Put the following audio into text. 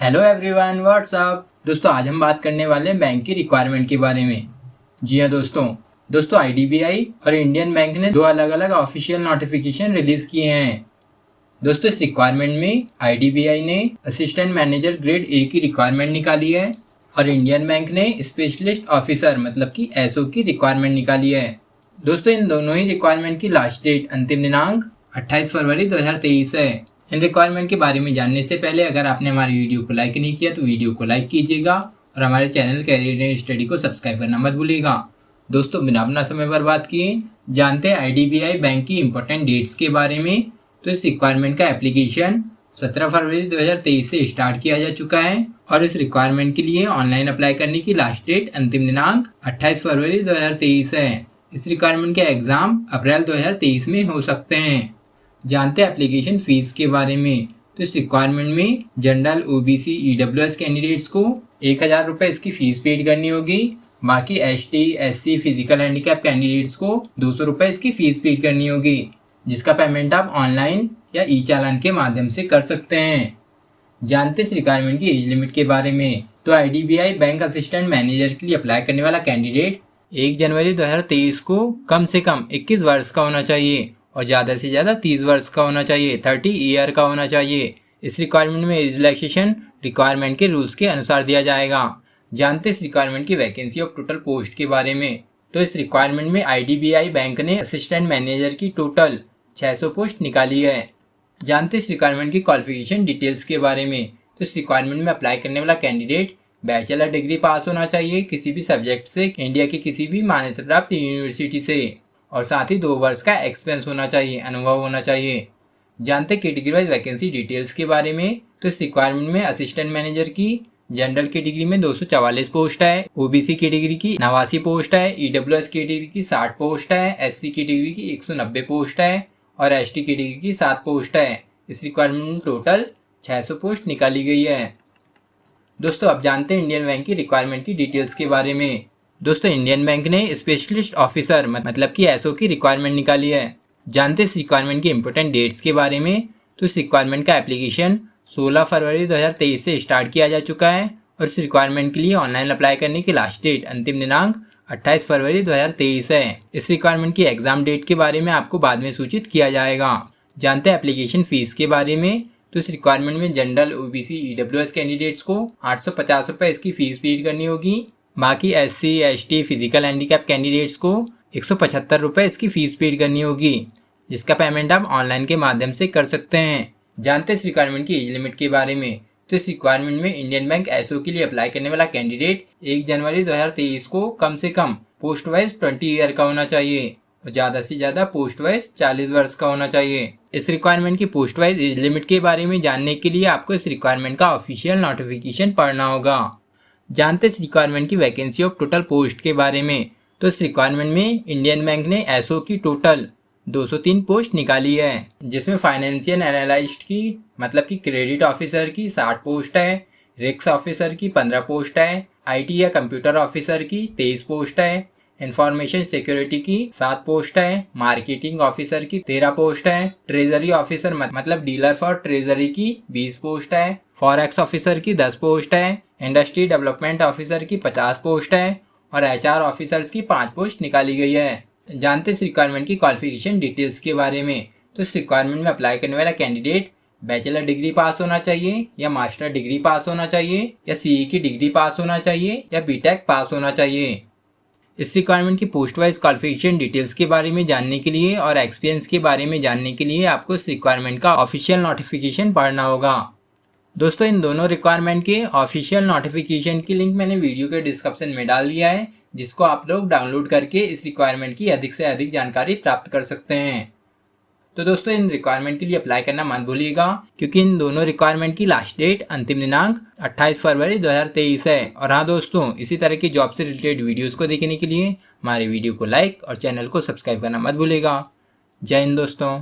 Hello everyone, WhatsApp. दोस्तों आज हम बात करने वाले हैं बैंक की रिक्वायरमेंट के बारे में। जी हाँ दोस्तों आईडीबीआई और इंडियन बैंक ने दो अलग अलग ऑफिशियल नोटिफिकेशन रिलीज किए हैं। दोस्तों इस रिक्वायरमेंट में आईडीबीआई ने असिस्टेंट मैनेजर ग्रेड ए की रिक्वायरमेंट निकाली है और इंडियन बैंक ने स्पेशलिस्ट ऑफिसर मतलब कि एसओ की रिक्वायरमेंट निकाली है। दोस्तों इन दोनों ही रिक्वायरमेंट की लास्ट डेट अंतिम दिनांक 28 फरवरी 2023 है। इन रिक्वायरमेंट के बारे में जानने से पहले अगर आपने हमारी वीडियो को लाइक नहीं किया तो वीडियो को लाइक कीजिएगा और हमारे चैनल कैरियर एंड स्टडी को सब्सक्राइब करना मत भूलिएगा। दोस्तों बिना अपना समय बर्बाद किए जानते हैं आईडीबीआई बैंक की इंपॉर्टेंट डेट्स के बारे में। तो इस रिक्वायरमेंट का एप्लीकेशन 17 फरवरी 2023 से स्टार्ट किया जा चुका है और इस रिक्वायरमेंट के लिए ऑनलाइन अप्लाई करने की लास्ट डेट अंतिम दिनांक 28 फरवरी 2023 है। इस रिक्वायरमेंट के एग्जाम अप्रैल 2023 में हो सकते हैं। जानते हैं एप्लीकेशन फीस के बारे में। तो इस रिक्वायरमेंट में जनरल ओबीसी ईडब्ल्यूएस कैंडिडेट्स को 1000 रुपये इसकी फीस पेड करनी होगी। बाकी ST SC physical handicap candidates को 200 रुपये इसकी फीस पेड करनी होगी, जिसका पेमेंट आप ऑनलाइन या ई चालान के माध्यम से कर सकते हैं। जानते इस रिक्वायरमेंट की एज लिमिट के बारे में। तो आईडीबीआई बैंक असिस्टेंट मैनेजर के लिए अप्लाई करने वाला कैंडिडेट 1 जनवरी 2023 को कम से कम 21 वर्ष का होना चाहिए और ज़्यादा से ज़्यादा 30 वर्ष का होना चाहिए, 30 ईयर का होना चाहिए। इस रिक्वायरमेंट में एज रिलैक्सेशन रिक्वायरमेंट के रूल्स के अनुसार दिया जाएगा। जानते इस रिक्वायरमेंट की वैकेंसी ऑफ टोटल पोस्ट के बारे में। तो इस रिक्वायरमेंट में आईडीबीआई बैंक ने असिस्टेंट मैनेजर की टोटल 600 पोस्ट निकाली है। जानते इस रिक्वायरमेंट की क्वालिफिकेशन डिटेल्स के बारे में। तो इस रिक्वायरमेंट में अप्लाई करने वाला कैंडिडेट बैचलर डिग्री पास होना चाहिए किसी भी सब्जेक्ट से इंडिया की किसी भी मान्यता प्राप्त यूनिवर्सिटी से और साथ ही 2 वर्ष का एक्सपीरियंस होना चाहिए, अनुभव होना चाहिए। जानते कैटेगरी वाइज वैकेंसी डिटेल्स के बारे में। तो इस रिक्वायरमेंट में असिस्टेंट मैनेजर की जनरल कैटेगरी में 244 पोस्ट है, ओबीसी कैटेगरी की 89 पोस्ट है, ईडब्ल्यूएस कैटेगरी की 60 पोस्ट है, एससी कैटेगरी की 190 पोस्ट है और एसटी कैटेगरी की 7 पोस्ट है। इस रिक्वायरमेंट में टोटल 600 पोस्ट निकाली गई है। दोस्तों अब जानते हैं इंडियन बैंक की रिक्वायरमेंट की डिटेल्स के बारे में। दोस्तों इंडियन बैंक ने स्पेशलिस्ट ऑफिसर मतलब कि एसओ की रिक्वायरमेंट निकाली है। जानते इस रिक्वायरमेंट की इंपॉर्टेंट डेट्स के बारे में। तो इस रिक्वायरमेंट का एप्लीकेशन 16 फरवरी 2023 से स्टार्ट किया जा चुका है और इस रिक्वायरमेंट के लिए ऑनलाइन अप्लाई करने की लास्ट डेट अंतिम दिनांक 28 फरवरी 2023 है। इस रिक्वायरमेंट की एग्जाम डेट के बारे में आपको बाद में सूचित किया जाएगा। जानते हैं एप्लीकेशन फीस के बारे में। तो इस रिक्वायरमेंट में जनरल ओबीसी ईडब्ल्यूएस कैंडिडेट्स को 850 रुपये इसकी फीस पेड करनी होगी। बाकी SC ST physical handicap candidates को 175 रुपये इसकी फीस पेड करनी होगी, जिसका पेमेंट आप ऑनलाइन के माध्यम से कर सकते हैं। जानते इस रिक्वायरमेंट की एज लिमिट के बारे में। तो इस रिक्वायरमेंट में इंडियन बैंक एसओ के लिए अप्लाई करने वाला कैंडिडेट 1 जनवरी 2023 को कम से कम पोस्ट वाइज 20 ईयर का होना चाहिए और ज़्यादा से ज़्यादा पोस्ट वाइज 40 वर्ष का होना चाहिए। इस रिक्वायरमेंट की पोस्ट वाइज एज लिमिट के बारे में जानने के लिए आपको इस रिक्वायरमेंट का ऑफिशियल नोटिफिकेशन पढ़ना होगा। जानते इस रिक्वायरमेंट की वैकेंसी ऑफ टोटल पोस्ट के बारे में। तो इस रिक्वायरमेंट में इंडियन बैंक ने एसओ की टोटल 203 पोस्ट निकाली है, जिसमें फाइनेंशियल एनालिस्ट की मतलब कि क्रेडिट ऑफिसर की 60 पोस्ट है, रिस्क ऑफिसर की 15 पोस्ट है, आईटी या कंप्यूटर ऑफिसर की 23 पोस्ट है, इंफॉर्मेशन सिक्योरिटी की 7 पोस्ट है, मार्केटिंग ऑफिसर की 13 पोस्ट है, ट्रेजरी ऑफिसर मतलब डीलर फॉर ट्रेजरी की 20 पोस्ट है, फॉरेक्स ऑफिसर की 10 पोस्ट है, इंडस्ट्री डेवलपमेंट ऑफिसर की 50 पोस्ट है और एचआर ऑफिसर्स की 5 पोस्ट निकाली गई है। जानते इस रिक्वायरमेंट की क्वालिफिकेशन डिटेल्स के बारे में। तो इस रिक्वायरमेंट में अप्लाई करने वाला कैंडिडेट बैचलर डिग्री पास होना चाहिए या मास्टर डिग्री पास होना चाहिए या सीई की डिग्री पास होना चाहिए या बीटेक पास होना चाहिए। इस रिक्वायरमेंट की पोस्ट वाइज क्वालिफिकेशन डिटेल्स के बारे में जानने के लिए और एक्सपीरियंस के बारे में जानने के लिए आपको इस रिक्वायरमेंट का ऑफिशियल नोटिफिकेशन पढ़ना होगा। दोस्तों इन दोनों रिक्वायरमेंट के ऑफिशियल नोटिफिकेशन की लिंक मैंने वीडियो के डिस्क्रिप्शन में डाल दिया है, जिसको आप लोग डाउनलोड करके इस रिक्वायरमेंट की अधिक से अधिक जानकारी प्राप्त कर सकते हैं। तो दोस्तों इन रिक्वायरमेंट के लिए अप्लाई करना मत भूलिएगा, क्योंकि इन दोनों रिक्वायरमेंट की लास्ट डेट अंतिम दिनांक 28 फरवरी 2023 है। और हाँ दोस्तों, इसी तरह की जॉब से रिलेटेड वीडियोज़ को देखने के लिए हमारे वीडियो को लाइक और चैनल को सब्सक्राइब करना मत भूलिएगा। जय हिंद दोस्तों।